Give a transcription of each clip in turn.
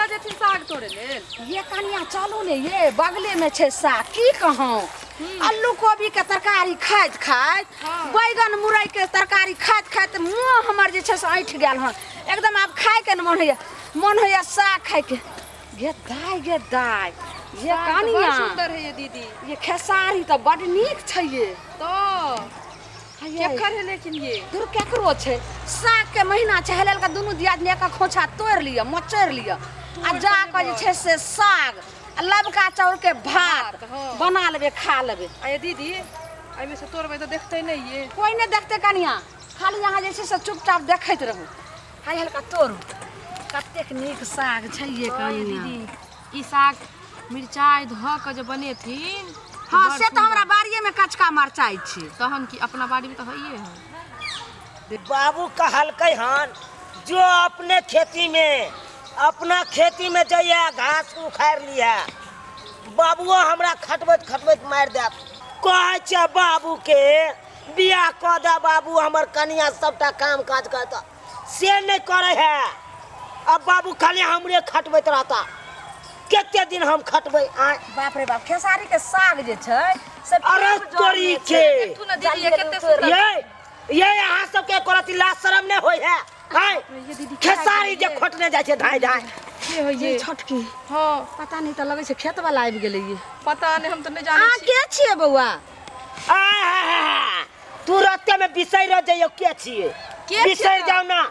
एतऽ जेथिन साग तोड़े लेल। ये कनिया चलू ने ये बगले में छे साग की कहूं आलू कोबी के तरकारी खाइत खाइत बैगन मुरई के तरकारी खाइत खाइत मुंह हमर जे छे से ऐठ गेल हन एकदम अब खाए के मन होया साग खाए के गे दाई ये कनिया सुंदर है ये दीदी। ये खेसारी तो बड़ नीक छै ये तो केकर है लेकिन ये दूर केकरो छै साग के महीना छै हेलेल का दुनु दियाद ने का खोछा तोड़ लिया मचर लिया आ जा के जे छै से साग लबका चाउर के भात बना लेबे खा लेबे। आ ये दीदी एमे से तोड़बै तो देखते नहीं ये कोई नहीं देखते कनिया खाली यहाँ जे छै से चुपचाप देखैत रहू हाय हल्का तोड़ू कतेक नीक साग छै ये कनिया दीदी ई साग मिरचाई धो के जो बनेथिन। हाँ से तो हमरा बाड़िए में कचका मरचाई छै तहन की अपना बाड़ी में तो हइए है। बाबू कहलकै हन जो अपने खेती में अपना खेती में जइया घास उखाड़ लिया बाबुओ हमरा खटबैत मार देत कहै छै बाबू के बियाह कऽ दे बाबू हमर कनिया सबटा काम काज करता से नहीं करे है अब बाबू खाली हमरे खटबैत रहता केते दिन हम खटबै आय बाप रे बाप खेसारी के साग जे छै से अरे तोरी के तू ना दीदी ये केते सुंदर ये यहाँ सबके करती लाज शरम नहीं होय है हाय खेसारी जे खोटने जाय छै धाय धाय के हो ये छोटकी हां पता नहीं तो लगे छै खेत वाला आबि गेलै ये पता नहीं हम तो नहीं जाने छी। के छिए बौआ तू रास्ते में बिसैर जइयो के छिए बिसैर जाओ ना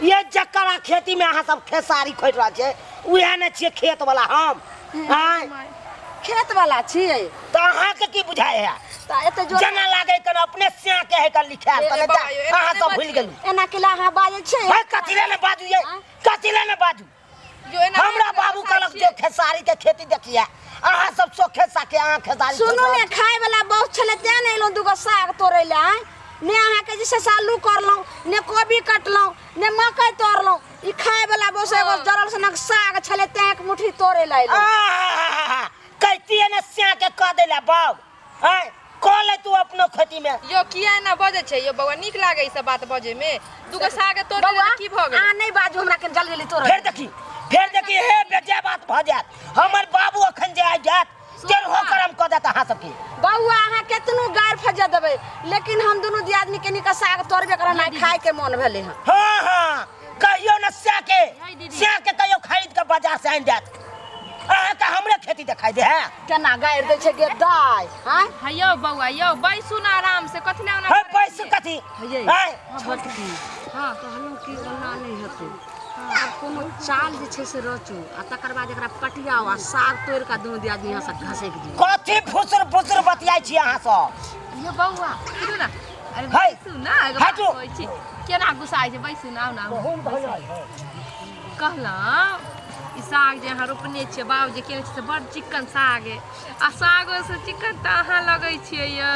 ये जकरा खेती में अहाँ सब खेसारी खोट रहा छे उहे ने छिए खेत वाला हम हाय खेत वाला छिए तो अहाँ के की बुझाय है त एते जो जना लागे कन अपने स्या के है का लिखा तने अहाँ सब भूल गेलु एना केला अहाँ बाजे छै है कथिले ने बाजू ये कथिले ने बाजू जो एना हमरा बाबू कहलक जो खेसारी के खेती देखिए अहाँ सब सोखे साके अहाँ खेसारी सुनो ने खाए वाला बहुत छले ते ने एलो दुगो साग तोड़े ले ने अहाँ के जैसे आलू करलो ने कोबी कटलो ने मकई तोड़लो ई खाए वाला बस एगो जरल सनक साग छले ते एक मुट्ठी तोड़े ले कहती है ने स्या के कह देला बाब हैं कह ले तू अपनो खेती में यो किया ना बजे छै यो बउआ नीक लागे ई सब बात बजे में दुगो साग तोड़े ले की भ गेल आ नहीं बाजू हमरा के जल्दी जल्दी तोड़ फिर देखी हे बेजे बात भ जात हमर बाबू अखन जे आ जात तेर हो करम क देत अहाँ सबके बउआ अहाँ केतनो गार फजा देबे लेकिन हम दोनों दियादनी के निका साग तोड़बे करना खाए के मन भेले ह हां कहियो न स्या के कहियो खरीद के बाजार से आइन जात अहाँ का हमरे खेती दिखाई दे है केना गायर दे छै गे दाई हां हयो बउआ यो बैसु ना आराम से कथि ना है पैसे कथी है छोटकी हां कहलौ की गन्ना नहीं हते अब कोनो चाल जे छै से रचू आ तकर बाद एकरा पटियाओ आ साग तोड़ के दोनों दियादनी यहाँ से घसे के दी कथी फुसर बतियाई छी अहाँ सब यो बउआ सुनु ना अरे हाय बैसु ना एगो बात कहै छी केना गुसाई छै बैसु ना ना कहला ई साग जे अहाँ रोपने छियै बाबू जे केने छै से बड़ चिक्कन साग है आ सागो से चिक्कन त अहाँ लगै छियै यो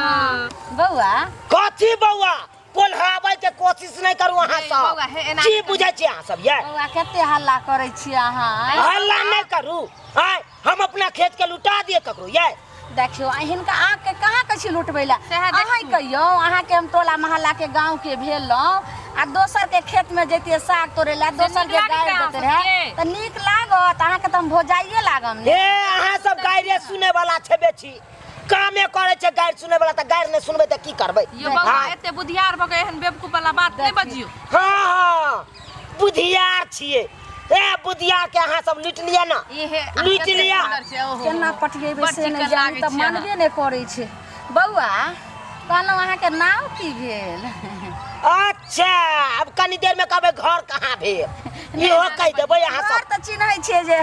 बउआ कथी बउआ पोल्हाबै के कोशिश नहीं करू अहाँ सब बउआ हे एना की बुझै छी अहाँ सब ये बउआ कते हल्ला करे छी अहाँ हल्ला नहीं करू हाय हम अपना खेत के लुटा दिए ककरो ये देखियो हिनका आँख के कहाँ कछि लुटबैला अहाँ कहियो अहाँ के हम टोला मोहल्ला के गांव के भेलौ आ दोसर के खेत में जैतिए साग तोड़े ला दोसर के गाय देते रहे त नीक लागत अहाँ के त हम भोजाइए लागम हे अहाँ सब गायरे सुने वाला छेबे छी कामे करे छै गायर सुने वाला त गायर ने सुनबे त की करबै यो बउआ एते बुधियार भ गए एहन बेवकूफ वाला बात नहीं बजियो हां बुधियार छिए ए बुधियार के अहाँ सब लूट लिया ना लूट लिया केना पटिएबै से नहीं जान त मानबे नहीं करै छै बउआ कहलौ अहाँ के नाम की भेल अच्छा अब कनी देर में कहबे घर कहाँ भेल इहो कह देबै अहाँ सब त चिन्है छै जे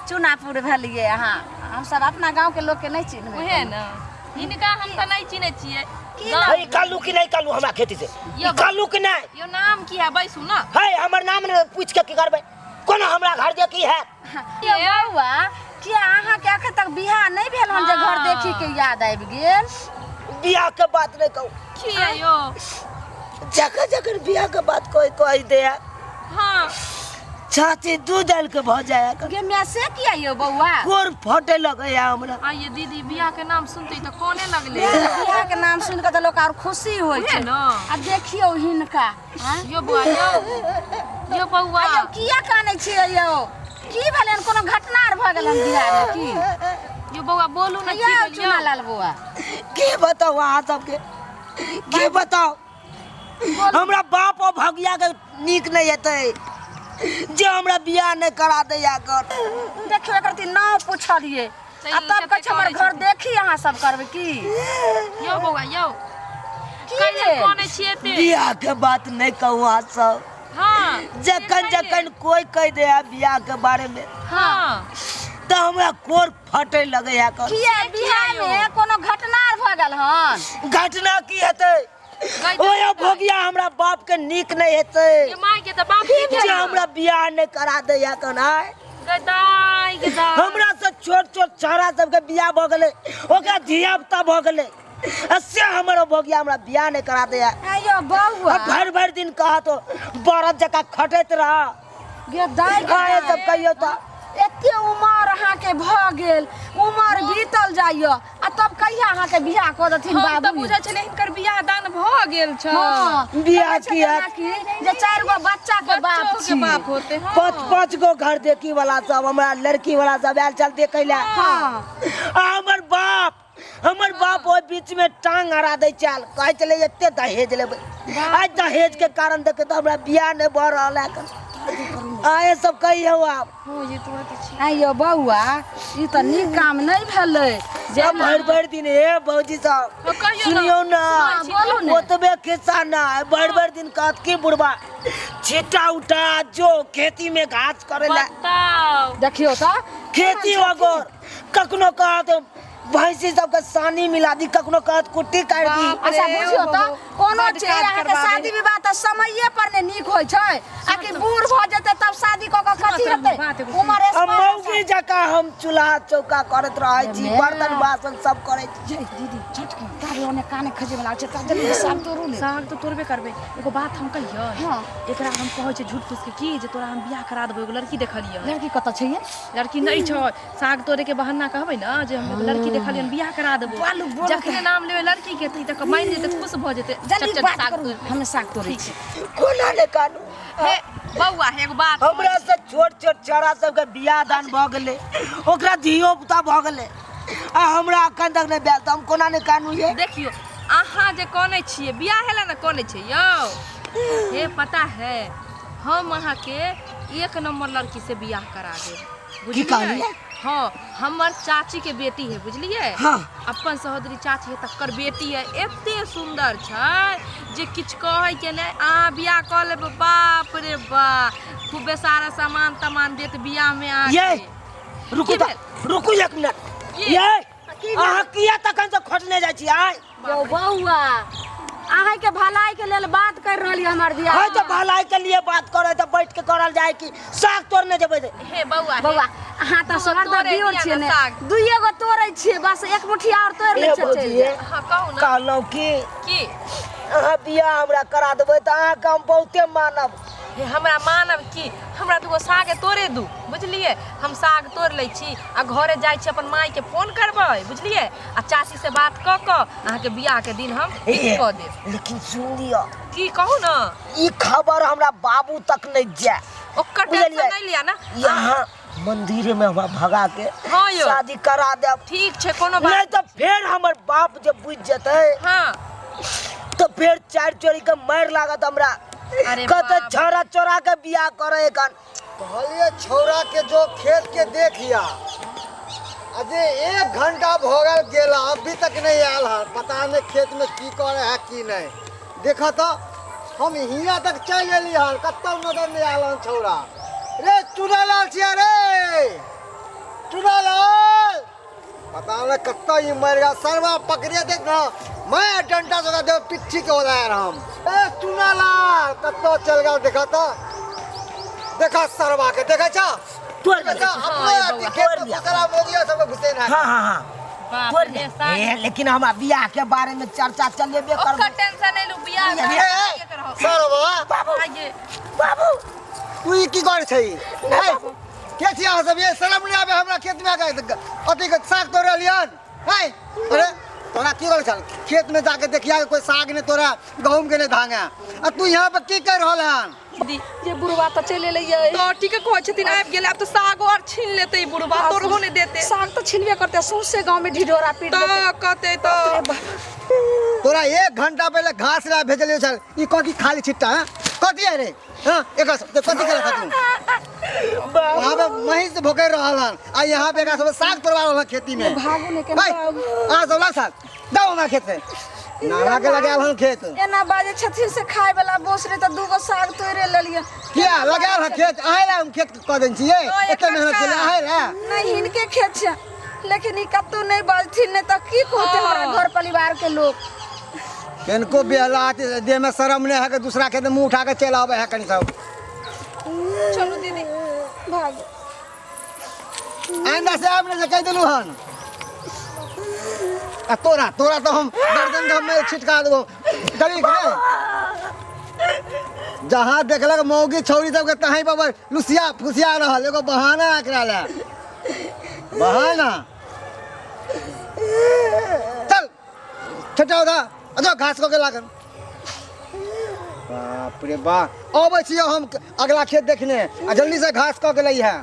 चुनापुर भेलिए अहाँ हम सब अपना गांव के लोग के नहीं चिन्हबै ओहे न इनका हम त नहीं चिन्है छियै है कालू की नहीं कालू हमरा खेती से कालू की नहीं यो नाम की है बैसु ना है हमर नाम ने पूछ के की करबै कोनो हमरा घर जे की है ये बउआ क्या अहाँ के अखन तक बियाह नहीं भेल हन जे घर देखी के याद आबि गेल बियाह के बात नहीं कहू की है यो जगह बियाह के बात कोई दे हां छाती दूध डाल के भ जाए गे मैं से किया यो बउआ कोर फटे लगे हमरा आ ये दीदी बियाह के नाम सुनते त कोने लगले बियाह के नाम सुन के त लोग और खुशी होय छै न आ देखियो हिनका यो बुआ यो बउआ यो किया काने छियै यो की भेलै कोनो घटना आर भऽ गेल बिहार में की यो बौआ बोलू ना की ये भेल चुना लाल बुआ के बताओ अहाँ सबके के बताओ हमरा बाप और भगिया के नीक नहीं हेतै जे हमरा बियाह नहीं करा दे कर देखियो एकर ती नाम पूछलिए आ तब कछ हमर घर देखी अहाँ सब करबै की यो बौआ यो की कहिया रे? कोने छिए ते बियाह के बात नहीं कहू अहाँ सब हां जखन जखन कोई कह दे बियाह के बारे में हां तो हमरा कोर फटे लगे है कर किया बिहार में कोनो घटना आर भऽ गेल हन घटना की हेतै ओए भगिया हमरा बाप के नीक नहीं हेतै ये माय के त बाप के जे हमरा बियाह नहीं करा दे है कनाय गदाई गदा हमरा से छोट छोट छौरा सबके बियाह भ गेलै ओकरा धिया पुता भ गेलै से हमर भगिया हमरा बियाह नहीं करा दे है आयो बौआ भर भर दिन कहा तो बरद जका खटैत रहा गे दाई आए सब कहियो तो एते उमर अहाँ के भ गेल उमर बीतल जाइयो आ तब कहिया अहाँ के बियाह क देथिन हम त बाबू बुझै छले हिनकर बियाह दान भ गेल छ हां बियाह किया जे 4 गो बच्चा के बाप बच्चों के बाप होते हैं पांच पांच गो घर देखी वाला सब हमरा लड़की वाला सब आयल चल देखे ला हां हमर बाप ओइ बीच में टांग अड़ा दे चल कहे चले एते दहेज लेबै आज दहेज के कारण देखे तो हमरा बियाह नहीं भ रहल है आए सब कहियो आप हो ये तो बात छै आयो बौआ ई त नीक काम नहीं भेलै जे भर भर दिन हे बौजी साहब तो कहियो सुनियो ना हाँ, बोलो ना। ओतबे खिस्सा ना भर भर दिन कहत की बुढ़बा छिटा उठा जो खेती में घास करे ला बताओ देखियो त खेती वगोर कखनो कहत भैंसी सबके सानी मिला दी कखनो कहत कुट्टी काट दी बाप अच्छा रे, बुझियो त ओहो, कोनो बड्ड चीज काज अहाँ के करबाबे। शादी विवाह त समये पर ने नीक होय छै आ कि बूढ़ भ जेते तब शादी क के कथि सुनो, हेतै बात एगो उमर हम मौगी जका हम चूल्हा चौका करत रहे छी अरे बर्तन बासन सब करे छी जे दीदी झटकी तारे ओने काने खजे वाला छै त जल्दी साफ तोरू ले साग तो तोड़बे करबे एगो बात हम कहियो हाँ। एकरा हम कहै छै झूठ फूस के की जे तोरा हम बियाह करा देबो एगो लड़की देखलियो लड़की कत छै ये लड़की नहीं छो साग तोड़े के बहाना कहबै ना जे हम एगो लड़की देखलियन बियाह करा देबो बालू बोल जखने नाम लेबे लड़की के त माइन जेते खुश भ जेते जल्दी बात साग करू तोड़ हम साग तोड़ै छी कोना ने कानू हे बौआ एगो बात हमरा से छोट छोट छोरा सबके बियाह दान भ गेलै ओकरा धियो पुता भ गेलै आ हमरा अखन तक नहीं भेल त हम कोना ने कानू ये देखियो अहाँ जे कोने छिए बियाह हेला ना कोने छै यो हे पता है हम अहाँ के एक नंबर लड़की से बियाह करा देब की कहलिए हाँ हमर चाची के बेटी है बुझलिए हाँ। अपन सहोदरी चाची है तकर बेटी है एते सुंदर छै जे किछ कहै के नै अहाँ बियाह क लेब बाप रे बा खूबे सारा सामान तमान देत बियाह में आ ये रुकू की त भेल? रुकू एक मिनट ये? ये अहाँ किया तखन से खोजने जाइ छी आय यौ बौआ अहाँ के भलाई के लेल बात कर रहली हमर दिया हाय तो भलाई के लिए बात करे तो बैठ के करल जाए कि साग तोड़ने जेबै हे बौआ बौआ अहाँ त सोहर तोड़े दियो दिया छियै ना ने साग। दुइये गो तोड़ै छियै बस एक मुट्ठी और तोड़ ले ए चल बौजिए हाँ कहू ना कहलौं कि की अहाँ बियाह हमरा करा देबै त अहाँ के हम बहुते मानब हे हमरा मानब की हमरा दूगो साग तोड़े दू बुझलिए हम साग तोड़ लै छी आ घरे जाइ छी अपन माई के फोन करबै बुझलिए आ चाची से बात क के अहाँ के बियाह के दिन हम फिक्स क देब लेकिन सुन लियो की कहू ना ई खबर हमरा बाबू तक नहीं जाए ओकर बुझलिए? टेंशन नहीं लिया ना यहाँ मंदिर में हमरा भगा के हाँ यौ। शादी करा देब ठीक छै कोनो नहीं बात तो फिर हमर बाप जब बुझ जेतै हाँ तो फिर चार चोरी के मार लागत हमरा अरे कहते बाप। छोरा चोरा के बियाह करे कन कहलिए छौरा के जो खेत के देखिया अजे 1 घंटा भोगल गेला अभी तक नहीं आयल है पता नहीं खेत में की करे है की नहीं देखा तो हम हिया तक चल गेली हन कतौ नजर नहीं आयल हन छौरा रे चुनालाल छिया रे चुनालाल पता नहीं कत्ता ही मर गया सरवा पकड़िए देख ना मैं डंडा से दे पिट्ठी के उड़ाया हम ए चुनालाल कत्ता चल गया देखा सरवा के देखा चा तोड़ देखा दे। अपने हाँ, आदमी ये खेत में पकड़ा मोदिया सब घुसे ना हाँ हाँ हाँ बाप तोड़ रे दे। साग ए, लेकिन हमरा बियाह के बारे में चर्चा चलेबे ओकर कर टेंशन नहीं लू बियाह ये, के करहो सरवा आइए बाबू तू ई की कर छै नहीं के छी अहाँ सब ये शर्म नहीं आवे हमरा खेत में आके अति के साग तोड़ लियन है अरे तोरा की कर चल खेत में जाके देखिया कोई साग ने तोरा गहूम के ने धांगा आ तू यहाँ पे की कर रहल हन दीदी ये बुढ़वा तो चले लइए तो ठीक है कहै छथिन आबि गेल अब तो साग और छीन लेते ई बुढ़वा तोरहो ने देते साग तो छिलबे करते सौंसे गांव में ढिढोरा पीट तो देते कहते तो तोरा 1 घंटा पहले घास ला भेजलियो चल ई कथी खाली छिट्टा है कथी है रे हां एक कथी करे खातिर वहां पे महीस भोके रहल हन आ यहाँ पे एकरा सब साग तोड़वा रहल खेती में भागो ने के भाई आ सब ला साग दाओ ना खेत से नाना के लगाल हन खेत एना बाजे छथिन से खाए वाला बोस रे त दूगो साग तोड़े लेलिए क्या लगाल हन खेत आए ला हम खेत क देन छिए एते मेहनत के आए ला नहीं इनके खेत छे लेकिन ई कत्तो नहीं बजथिन ने त की कहते हमारा घर परिवार के लोग इनको बेहला देह में शर्म नहीं है कि दूसरा खेत में मुंह उठा के चल आवे है कनी सब चलो दीदी भाग आंदा से आपने से कह दिलु हन आ तोरा तो हम गर्दन घम में छिटका देबो गली के जहां देखलक मौगी छौरी सब के तहीं पर लुसिया फुसिया रहल एगो बहाना एकरा ले बहाना चल छटाओ दा अजो घास को के लागन बाप रे बाप आबै छियो हम अगला खेत देखने आ जल्दी से घास को के लई है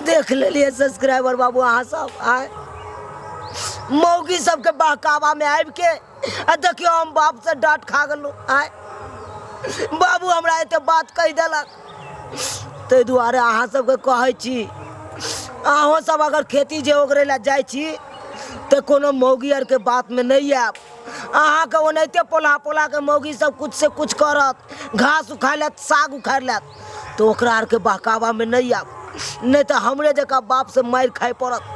देख लेलिए सब्सक्राइबर बाबू अहाँ सब आए मौगी सबके बहकावा में आबि के आ देखियो हम बाप से डांट खा गेलू आए बाबू हमरा एते बात कह देलक ताहि दुआरे अहाँ सबके कहै छी अहों सब अगर खेती जे ओकरे ला जाइ छी तो कोनो मौगी आर के बात में नहीं आब अहाँ के ओनाहिते पोला के मौगी सब कुछ से कुछ करत घास उखाड़ लेत साग उखाड़ लेत तो ओकरा आर के बहकावा में नहीं आब नहीं तो हमरे जका बाप से मार खाए पड़त